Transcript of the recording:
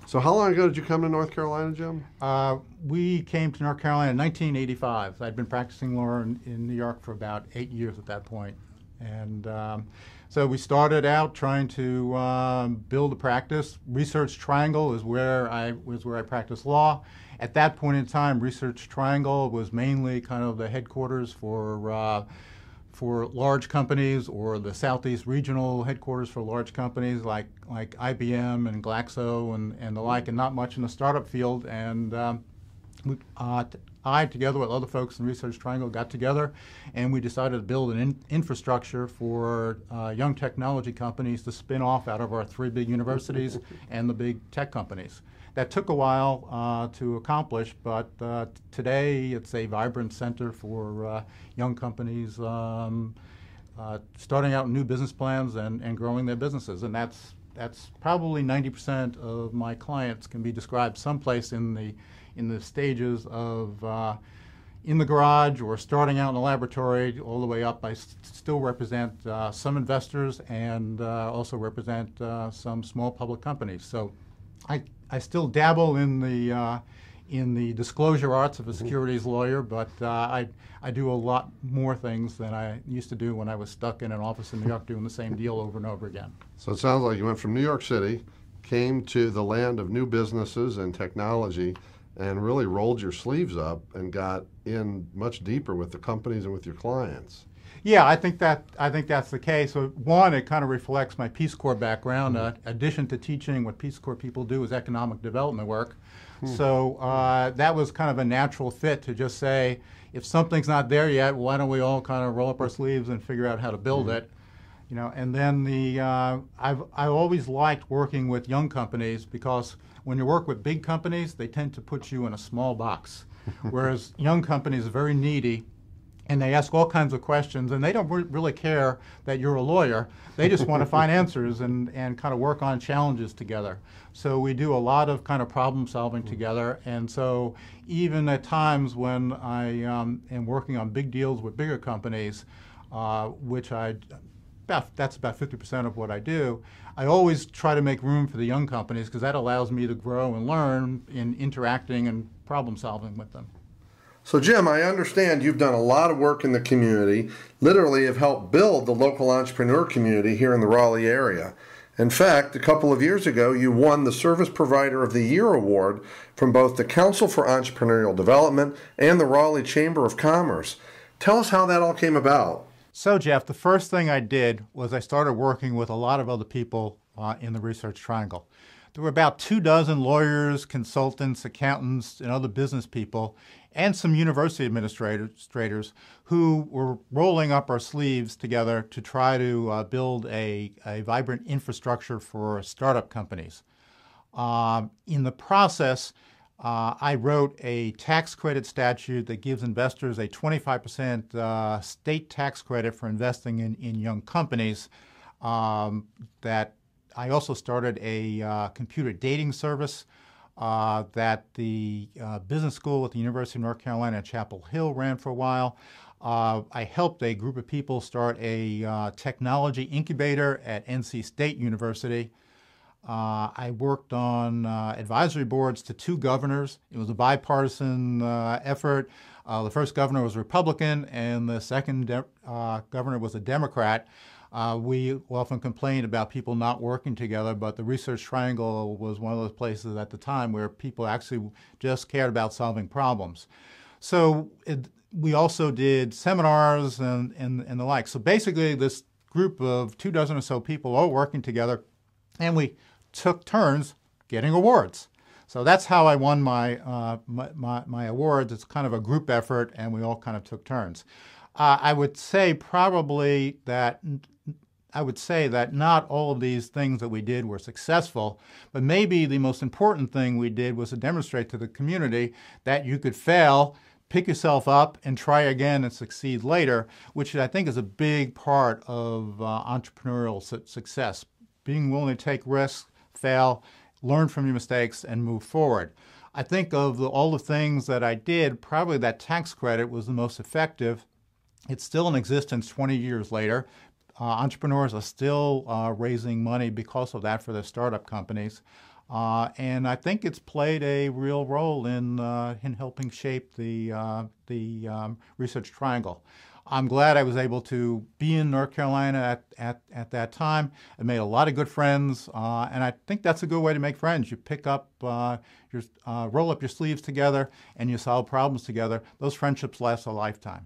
So how long ago did you come to North Carolina, Jim? We came to North Carolina in 1985. I'd been practicing law in New York for about 8 years at that point. And so we started out trying to build a practice. Research Triangle is where I practiced law. At that point in time, Research Triangle was mainly kind of the headquarters for large companies, or the Southeast regional headquarters for large companies like IBM and Glaxo and the like, and not much in the startup field. And I, together with other folks in Research Triangle, got together and we decided to build an infrastructure for young technology companies to spin off out of our three big universities and the big tech companies. That took a while to accomplish, but today it's a vibrant center for young companies starting out new business plans and growing their businesses. And that's probably 90% of my clients can be described someplace in the stages of in the garage or starting out in the laboratory all the way up. I still represent some investors and also represent some small public companies. So I still dabble in the disclosure arts of a securities lawyer, but I do a lot more things than I used to do when I was stuck in an office in New York doing the same deal over and over again. So it sounds like you went from New York City, came to the land of new businesses and technology, and really rolled your sleeves up and got in much deeper with the companies and with your clients. Yeah, I think that's the case. So one, it kind of reflects my Peace Corps background. Addition to teaching, what Peace Corps people do is economic development work. So that was kind of a natural fit to just say, if something's not there yet, why don't we all kind of roll up our sleeves and figure out how to build it? You know, and then I always liked working with young companies, because when you work with big companies, they tend to put you in a small box, whereas young companies are very needy. And they ask all kinds of questions, and they don't really care that you're a lawyer. They just want to find answers and kind of work on challenges together. So we do a lot of kind of problem solving together. And so even at times when I am working on big deals with bigger companies, which that's about 50% of what I do, I always try to make room for the young companies, because that allows me to grow and learn in interacting and problem solving with them. So Jim, I understand you've done a lot of work in the community, literally have helped build the local entrepreneur community here in the Raleigh area. In fact, a couple of years ago, you won the Service Provider of the Year award from both the Council for Entrepreneurial Development and the Raleigh Chamber of Commerce. Tell us how that all came about. So Jeff, the first thing I did was I started working with a lot of other people in the Research Triangle. There were about 24 lawyers, consultants, accountants, and other business people, and some university administrators who were rolling up our sleeves together to try to build a vibrant infrastructure for startup companies. In the process, I wrote a tax credit statute that gives investors a 25% state tax credit for investing in young companies. That I also started a computer dating service that the business school at the University of North Carolina at Chapel Hill ran for a while. I helped a group of people start a technology incubator at NC State University. I worked on advisory boards to 2 governors. It was a bipartisan effort. The first governor was Republican, and the second governor was a Democrat. We often complained about people not working together, but the Research Triangle was one of those places at the time where people actually just cared about solving problems. So we also did seminars and the like. So basically this group of 24 or so people all working together, and we took turns getting awards. So that's how I won my awards. It's kind of a group effort, and we all kind of took turns. I would say that not all of these things that we did were successful, but maybe the most important thing we did was to demonstrate to the community that you could fail, pick yourself up, and try again and succeed later, which I think is a big part of entrepreneurial success. Being willing to take risks, fail, learn from your mistakes, and move forward. I think of all the things that I did, probably that tax credit was the most effective. It's still in existence 20 years later. Entrepreneurs are still raising money because of that for their startup companies. And I think it's played a real role in helping shape the Research Triangle. I'm glad I was able to be in North Carolina at that time. I made a lot of good friends, and I think that's a good way to make friends. You pick up, roll up your sleeves together, and you solve problems together. Those friendships last a lifetime.